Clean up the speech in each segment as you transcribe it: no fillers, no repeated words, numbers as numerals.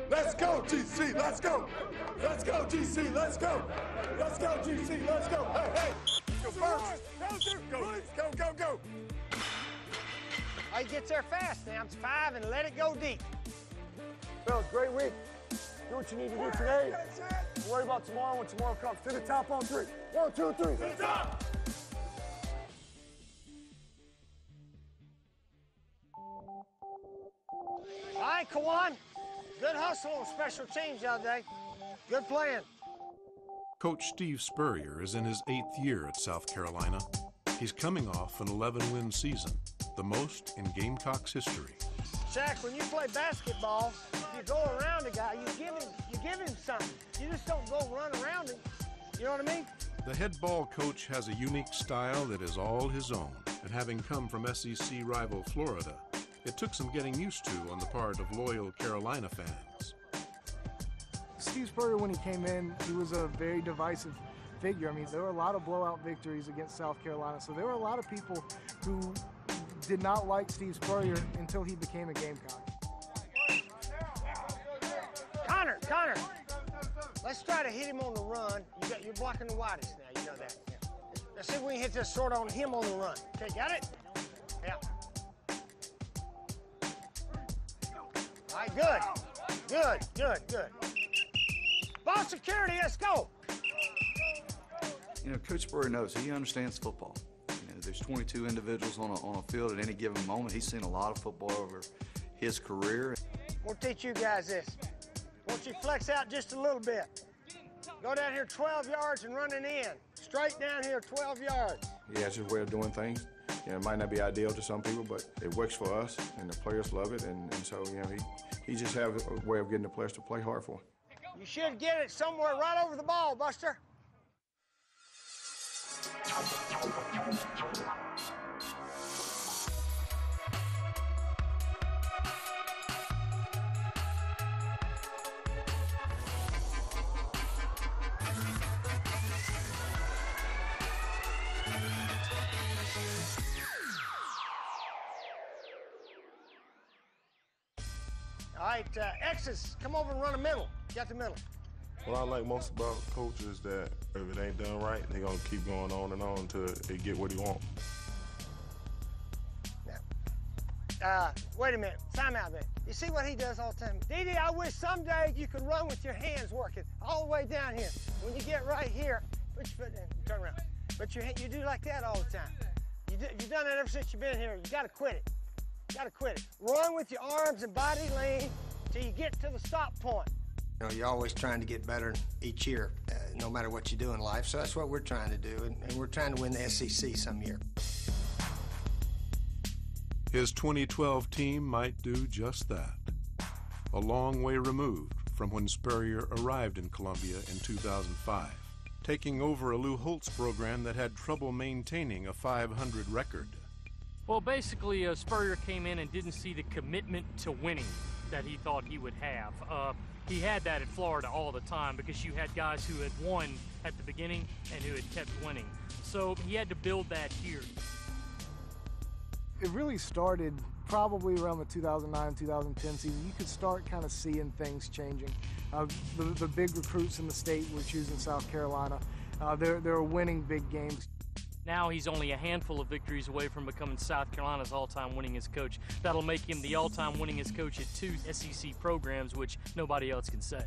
Let's go, GC, let's go. Let's go, GC, let's go. Let's go, GC, let's go. Hey, hey. Go first. Go. Oh, he gets there fast now. It's 5 and let it go deep. Fellas, great week. Do what you need to do today. Don't worry about tomorrow when tomorrow comes. To the top on 3. 1, 2, 3. To the top. All right, Kawan. Good hustle on special teams the other day. Good playing. Coach Steve Spurrier is in his 8th year at South Carolina. He's coming off an 11-win season, the most in Gamecocks history. Shaq, when you play basketball, you go around a guy, you give him something. You just don't go run around him. You know what I mean? The head ball coach has a unique style that is all his own, and having come from SEC rival Florida, it took some getting used to on the part of loyal Carolina fans. Steve Spurrier, when he came in, he was a very divisive figure. I mean, there were a lot of blowout victories against South Carolina, so there were a lot of people who did not like Steve Spurrier until he became a Gamecock. Connor, let's try to hit him on the run. You're blocking the widest now, you know that. Yeah. Let's see if we can hit this sort of on him on the run. Okay, got it? Yeah. All right, good. Ball security, let's go. You know, Coach Spurrier knows, he understands football. You know, there's 22 individuals on a field at any given moment. He's seen a lot of football over his career. We'll teach you guys this. Won't you flex out just a little bit? Go down here 12 yards and run it in. Straight down here 12 yards. Yeah, it's just a way of doing things. You know, it might not be ideal to some people, but it works for us, and the players love it, and so, you know, he just has a way of getting the players to play hard for him. You should get it somewhere right over the ball, Buster. All right, X's, come over and run the middle. Get the middle. What I like most about Coach is that if it ain't done right, they're going to keep going on and on until they get what he wants. Wait a minute. Time out, man. You see what he does all the time? Dee, I wish someday you could run with your hands working all the way down here. When you get right here, put your foot in, turn around. But you do like that all the time. You've done that ever since you've been here. You got to quit it. You got to quit it. Run with your arms and body lean till you get to the stop point. You know, you're always trying to get better each year, no matter what you do in life. So that's what we're trying to do, and we're trying to win the SEC some year. His 2012 team might do just that. A long way removed from when Spurrier arrived in Columbia in 2005, taking over a Lou Holtz program that had trouble maintaining a 500 record. Well, basically, Spurrier came in and didn't see the commitment to winning that he thought he would have. He had that in Florida all the time because you had guys who had won at the beginning and who had kept winning. So he had to build that here. It really started probably around the 2009-2010 season. You could start kind of seeing things changing. The big recruits in the state were choosing South Carolina. They were winning big games. Now he's only a handful of victories away from becoming South Carolina's all-time winningest coach. That'll make him the all-time winningest coach at 2 SEC programs, which nobody else can say.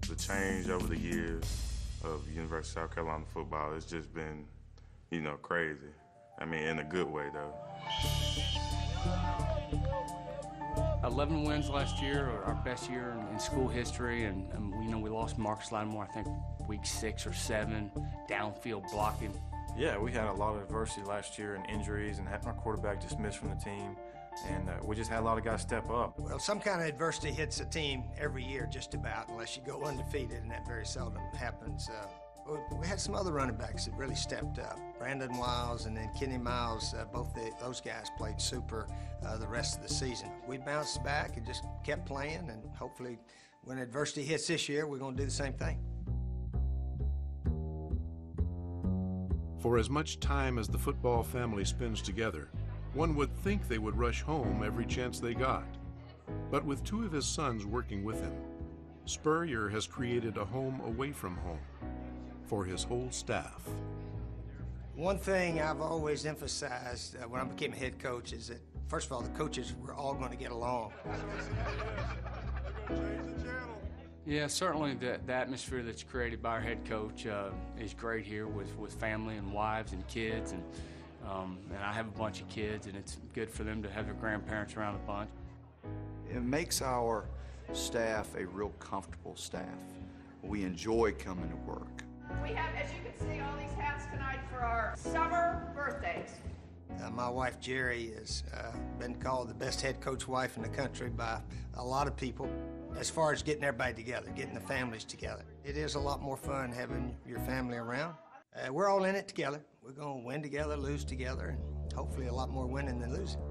The change over the years of University of South Carolina football has just been, you know, crazy. I mean, in a good way, though. 11 wins last year, our best year in school history, and you know, we lost Marcus Lattimore, I think, week 6 or 7, downfield blocking. Yeah, we had a lot of adversity last year and injuries and had our quarterback dismissed from the team, and we just had a lot of guys step up. Well, some kind of adversity hits a team every year just about, unless you go undefeated, and that very seldom happens. We had some other running backs that really stepped up. Brandon Wiles and then Kenny Miles, those guys played super the rest of the season. We bounced back and just kept playing, and hopefully when adversity hits this year, we're going to do the same thing. For as much time as the football family spends together, one would think they would rush home every chance they got. But with two of his sons working with him, Spurrier has created a home away from home for his whole staff. One thing I've always emphasized when I became a head coach is that, first of all, the coaches were all going to get along. Yeah, certainly the atmosphere that's created by our head coach is great here with family and wives and kids, and I have a bunch of kids, and it's good for them to have their grandparents around a bunch. It makes our staff a real comfortable staff. We enjoy coming to work. We have, as you can see, all these hats tonight for our summer birthdays. My wife, Jerry, has been called the best head coach wife in the country by a lot of people as far as getting everybody together, getting the families together. It is a lot more fun having your family around. We're all in it together. We're going to win together, lose together, and hopefully a lot more winning than losing.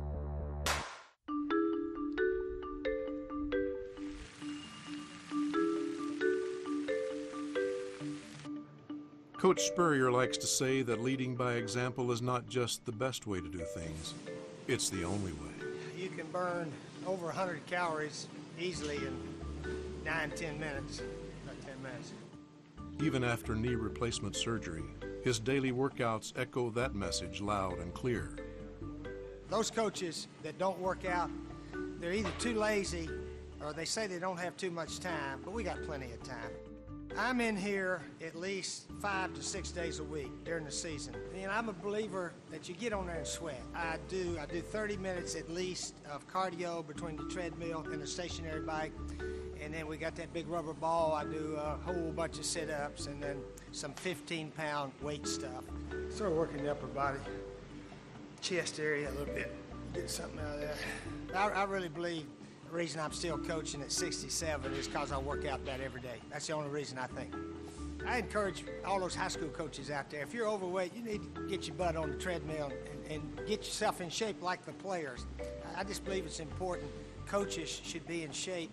Coach Spurrier likes to say that leading by example is not just the best way to do things, it's the only way. You can burn over 100 calories easily in 9-10 minutes, about 10 minutes. Even after knee replacement surgery, his daily workouts echo that message loud and clear. Those coaches that don't work out, they're either too lazy or they say they don't have too much time, but we got plenty of time. I'm in here at least 5 to 6 days a week during the season. And I'm a believer that you get on there and sweat. I do 30 minutes at least of cardio between the treadmill and the stationary bike. And then we got that big rubber ball. I do a whole bunch of sit-ups and then some 15-pound weight stuff. Start working the upper body, chest area a little bit, get something out of there. I really believe the reason I'm still coaching at 67 is because I work out that every day. That's the only reason I think. I encourage all those high school coaches out there, if you're overweight, you need to get your butt on the treadmill and get yourself in shape like the players. I just believe it's important. Coaches should be in shape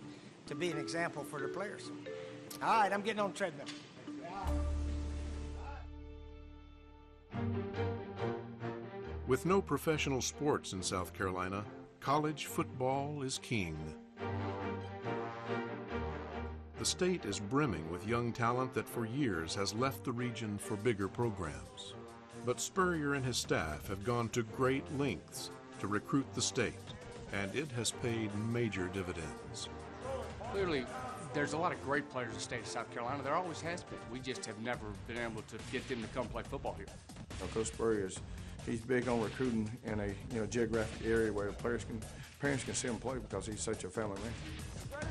to be an example for their players. All right, I'm getting on the treadmill. With no professional sports in South Carolina, college football is king. The state is brimming with young talent that for years has left the region for bigger programs. But Spurrier and his staff have gone to great lengths to recruit the state, and it has paid major dividends. Clearly, there's a lot of great players in the state of South Carolina. There always has been. We just have never been able to get them to come play football here. Coach Spurrier, he's big on recruiting in a geographic area where parents can see him play because he's such a family man.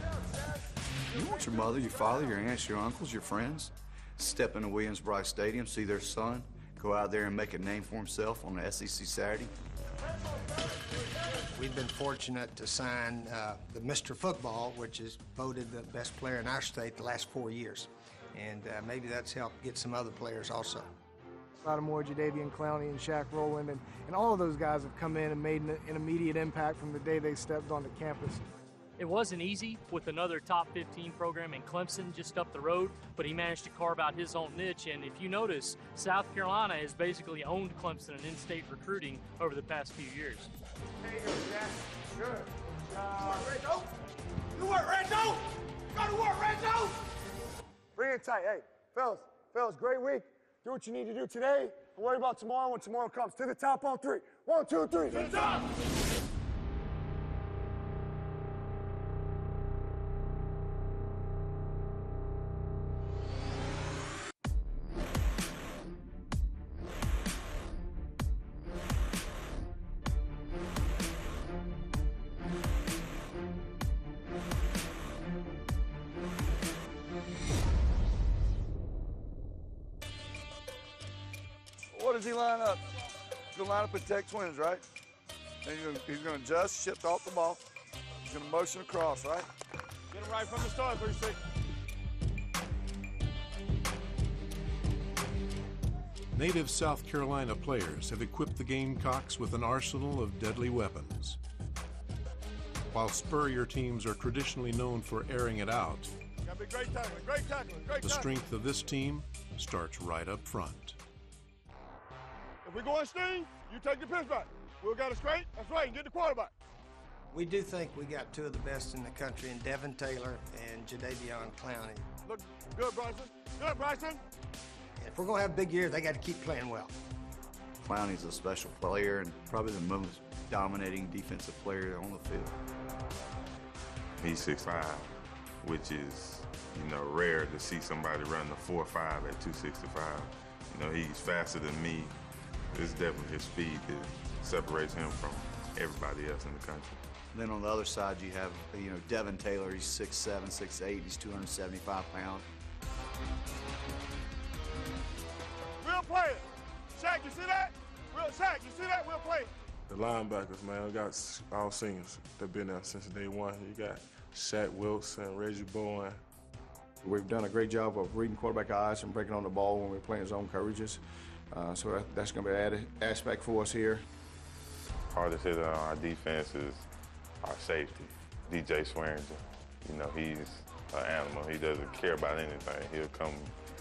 You want your mother, your father, your aunts, your uncles, your friends step into Williams-Brice Stadium, see their son go out there and make a name for himself on the SEC Saturday. We've been fortunate to sign the Mr. Football, which is voted the best player in our state the last 4 years. And maybe that's helped get some other players also. Lattimore, Jadavian Clowney, and Shaq Rowland, and all of those guys have come in and made an immediate impact from the day they stepped onto campus. It wasn't easy with another top 15 program in Clemson just up the road, but he managed to carve out his own niche. And if you notice, South Carolina has basically owned Clemson in in-state recruiting over the past few years. There you go, Jack. Good. Rendo. You work, Rendo. Go to work, Rendo. Bring it tight. Hey, fellas, great week. Do what you need to do today. Don't worry about tomorrow when tomorrow comes. To the top on three. 1, 2, 3. To the top. What does he line up? He's going to line up and take twins, right? Then he's going to adjust, shift off the ball. He's going to motion across, right? Get him right from the start, 36. Native South Carolina players have equipped the Gamecocks with an arsenal of deadly weapons. While Spurrier teams are traditionally known for airing it out, Gotta be great tackling, great tackling, great the tackling. strength of this team starts right up front. If we're going sting, you take the pitch back. We got it straight. That's right. And get the quarterback. We do think we got two of the best in the country in Devin Taylor and Jadeveon Clowney. Look good, Bryson. Good, Bryson. And if we're going to have big years, they got to keep playing well. Clowney's a special player and probably the most dominating defensive player on the field. He's 6'5", which is, rare to see somebody run the 4.5 at 265. He's faster than me. It's definitely his speed that separates him from everybody else in the country. Then on the other side, you have, Devin Taylor. He's 6'7", 6'8". He's 275 pounds. We'll play it. Shaq, you see that? Shaq, you see that? We'll play it. The linebackers, man, we got all seniors that been there since day one. You got Shaq Wilson, Reggie Bowen. We've done a great job of reading quarterback eyes and breaking on the ball when we're playing zone coverages. So that's going to be an added aspect for us here. Hardest hitter on our defense is our safety, DJ Swearinger. He's an animal. He doesn't care about anything. He'll come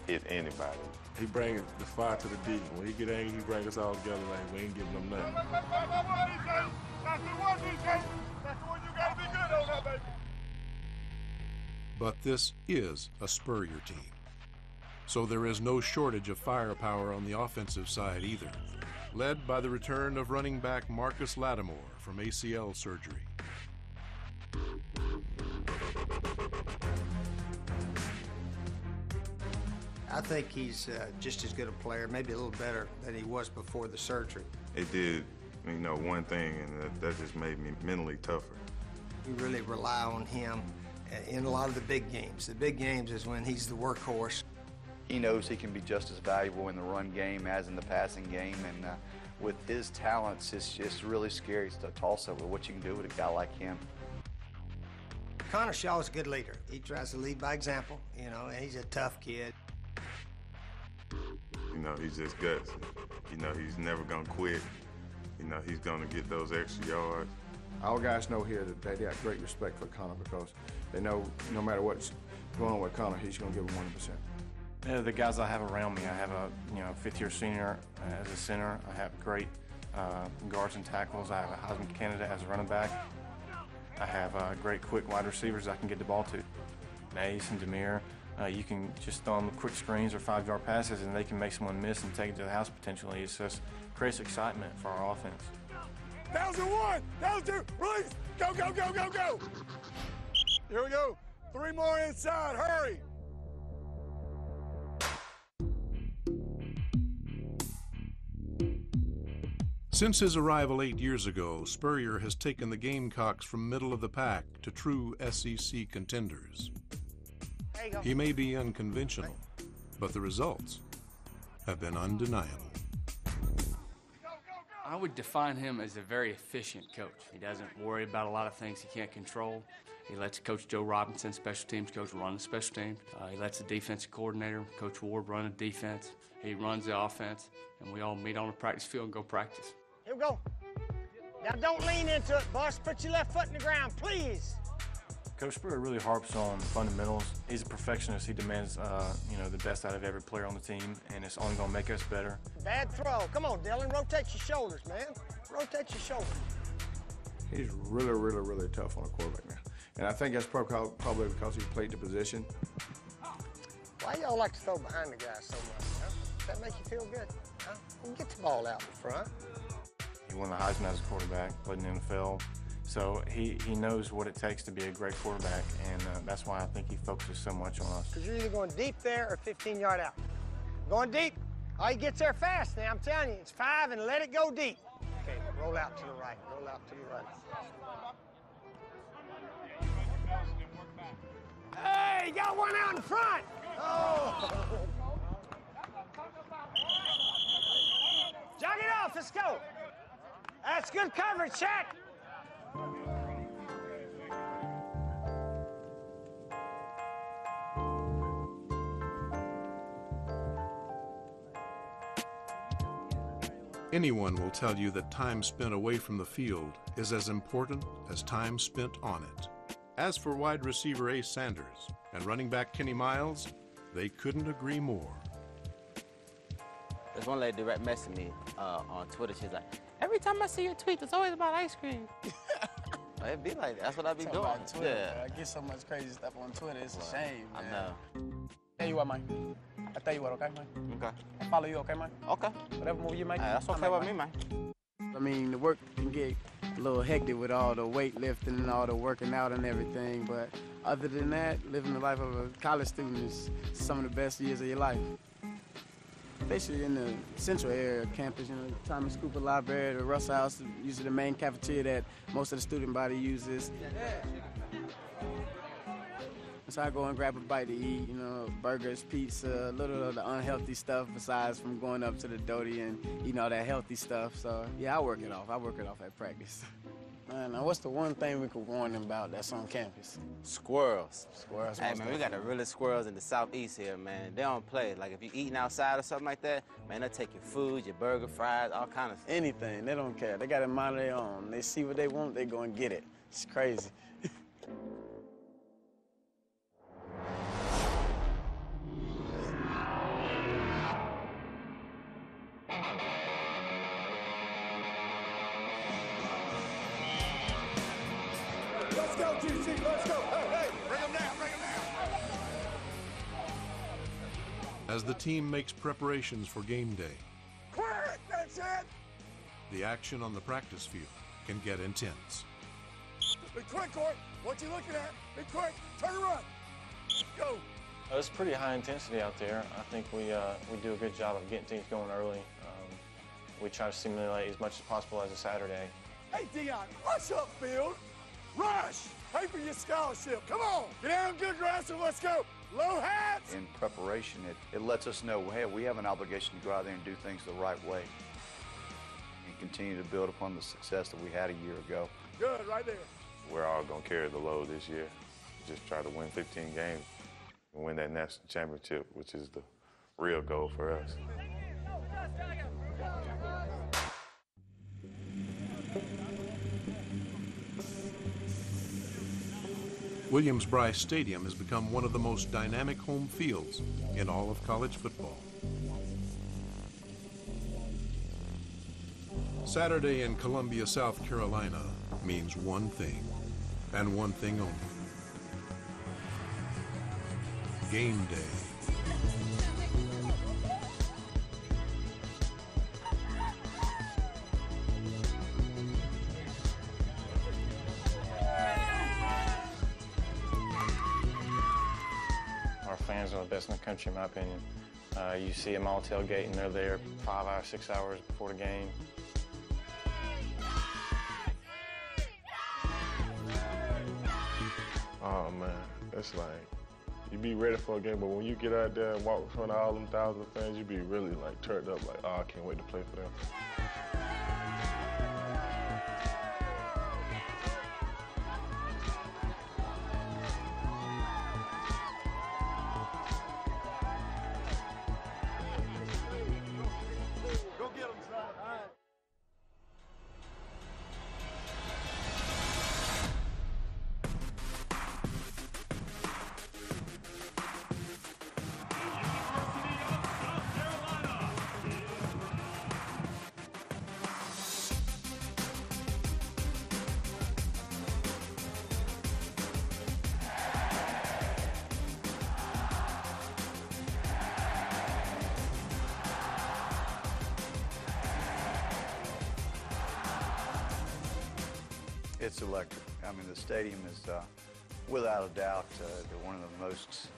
hit anybody. He brings the fire to the deep. When he get angry, he brings us all together like we ain't giving him nothing. That's the one, DJ. That's the one you got to be good on that, baby. But this is a Spurrier team. So there is no shortage of firepower on the offensive side either, led by the return of running back Marcus Lattimore from ACL surgery. I think he's just as good a player, maybe a little better than he was before the surgery. It did, one thing, and that just made me mentally tougher. We really rely on him in a lot of the big games. The big games is when he's the workhorse. He knows he can be just as valuable in the run game as in the passing game, and with his talents, it's just really scary to toss over what you can do with a guy like him. Connor Shaw is a good leader. He tries to lead by example, and he's a tough kid. He's just guts. He's never gonna quit. He's gonna get those extra yards. Our guys know here that they got great respect for Connor because they know no matter what's going on with Connor, he's gonna give them 100%. Yeah, the guys I have around me, I have a fifth-year senior as a center. I have great guards and tackles. I have a Heisman candidate as a running back. I have great quick wide receivers I can get the ball to. Nace and Demir, you can just throw them quick screens or 5-yard passes and they can make someone miss and take it to the house potentially. It's just creates excitement for our offense. 1,001, 1,002, release, go, go, go, go, go. Here we go, 3 more inside, hurry. Since his arrival 8 years ago, Spurrier has taken the Gamecocks from middle of the pack to true SEC contenders. He may be unconventional, but the results have been undeniable. I would define him as a very efficient coach. He doesn't worry about a lot of things he can't control. He lets Coach Joe Robinson, special teams coach, run the special teams. He lets the defensive coordinator, Coach Ward, run the defense. He runs the offense, and we all meet on the practice field and go practice. Here we go. Now don't lean into it, boss. Put your left foot in the ground, please. Coach Spurrier really harps on fundamentals. He's a perfectionist. He demands, the best out of every player on the team, and it's only going to make us better. Bad throw. Come on, Dylan. Rotate your shoulders, man. Rotate your shoulders. He's really, really, really tough on a quarterback now. And I think that's probably because he played the position. Why y'all like to throw behind the guy so much, huh? Does that make you feel good? Huh? Well, get the ball out in front. He won the Heisman as a quarterback, played in the NFL. So he knows what it takes to be a great quarterback, and that's why I think he focuses so much on us. Because you're either going deep there or 15-yard out. Going deep. Oh, he gets there fast now. I'm telling you, it's 5 and let it go deep. Okay, roll out to the right. Roll out to the right. Hey, got one out in front. Oh. Jog it off. Let's go. That's good coverage, Shaq. Anyone will tell you that time spent away from the field is as important as time spent on it. As for wide receiver Ace Sanders and running back Kenny Miles, they couldn't agree more. There's one lady direct messaging me on Twitter. She's like, every time I see your tweet, it's always about ice cream. Like, it be like that. That's what I be Talk doing. about Twitter, Yeah. bro. I get so much crazy stuff on Twitter. It's a shame, man. I know. Tell you what, man. I tell you what, okay, man? Okay. I follow you, okay, man? Okay. Whatever move you make. That's okay with me, man. I mean, the work can get a little hectic with all the weightlifting and all the working out and everything, but other than that, living the life of a college student is some of the best years of your life. Especially in the central area campus, you know, Thomas Cooper Library, the Russell House, usually the main cafeteria that most of the student body uses. So I go and grab a bite to eat, you know, burgers, pizza, a little of the unhealthy stuff besides from going up to the Doty and eating all that healthy stuff. So yeah, I work it off. I work it off at practice. Man, now what's the one thing we could warn them about that's on campus? Squirrels. Squirrels. Hey, man, we got the realest squirrels in the southeast here, man. They don't play. Like, if you're eating outside or something like that, man, they'll take your food, your burger, fries, all kind of stuff. Anything. They don't care. They got a mind of their own. They see what they want, they go and get it. It's crazy. Let's go, GC, let's go. Hey, bring him down, bring him down. As the team makes preparations for game day, Quick, that's it. the action on the practice field can get intense. Be quick, Court. What you looking at? Be quick. Turn around. Go. It's pretty high intensity out there. I think we do a good job of getting things going early. We try to simulate as much as possible as a Saturday. Hey, Dion, rush up field. Rush. Pay for your scholarship. Come on. Get down, good grass, and let's go. Low hats. In preparation, it lets us know, hey, we have an obligation to go out there and do things the right way and continue to build upon the success that we had a year ago. Good, right there. We're all going to carry the load this year. Just try to win 15 games and win that national championship, which is the real goal for us. Williams-Brice Stadium has become one of the most dynamic home fields in all of college football. Saturday in Columbia, South Carolina means one thing, and one thing only. Game day. Our fans are the best in the country, in my opinion. You see them all tailgating. They're there 5 hours, 6 hours before the game. Oh, man, it's like, you be ready for a game, but when you get out there and walk in front of all them thousands of fans, you be really like turned up, like, oh, I can't wait to play for them. Go get him, son. All right. It's electric. I mean, the stadium is, without a doubt, one of the most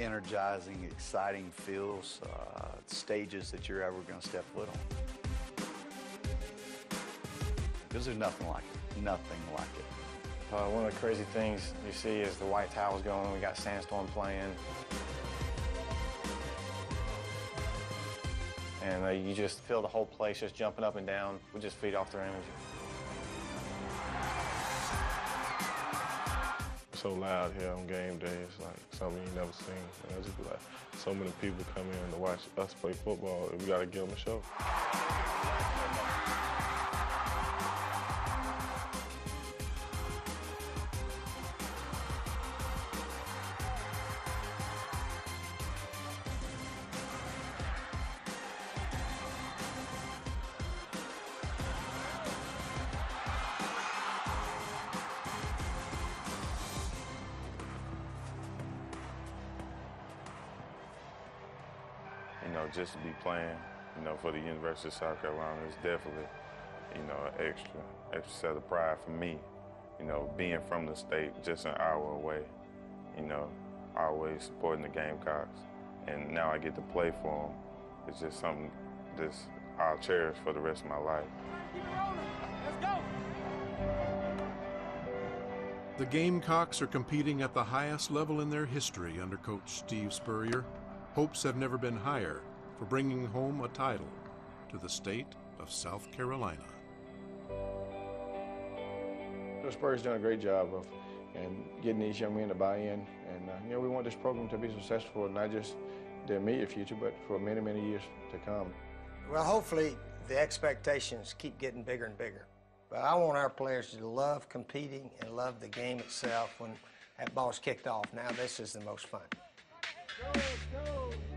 energizing, exciting feels, stages that you're ever going to step foot on. Because there's nothing like it. Nothing like it. One of the crazy things you see is the white towels going. We got Sandstorm playing. And you just feel the whole place just jumping up and down. We just feed off their energy. So loud here on game day, it's like something you never seen. And it's just like so many people come in to watch us play football, we gotta give them a show. know, just to be playing, you know, for the University of South Carolina is definitely, you know, an extra set of pride for me. You know, being from the state just an hour away, you know, always supporting the Gamecocks. And now I get to play for them. It's just something that's I'll cherish for the rest of my life. Keep it rolling. Let's go. The Gamecocks are competing at the highest level in their history under Coach Steve Spurrier. Hopes have never been higher for bringing home a title to the state of South Carolina. Coach Spurrier's done a great job of getting these young men to buy in. And, you know, we want this program to be successful, not just the immediate future, but for many, many years to come. Well, hopefully the expectations keep getting bigger and bigger. But I want our players to love competing and love the game itself when that ball's kicked off. Now this is the most fun. Go, go.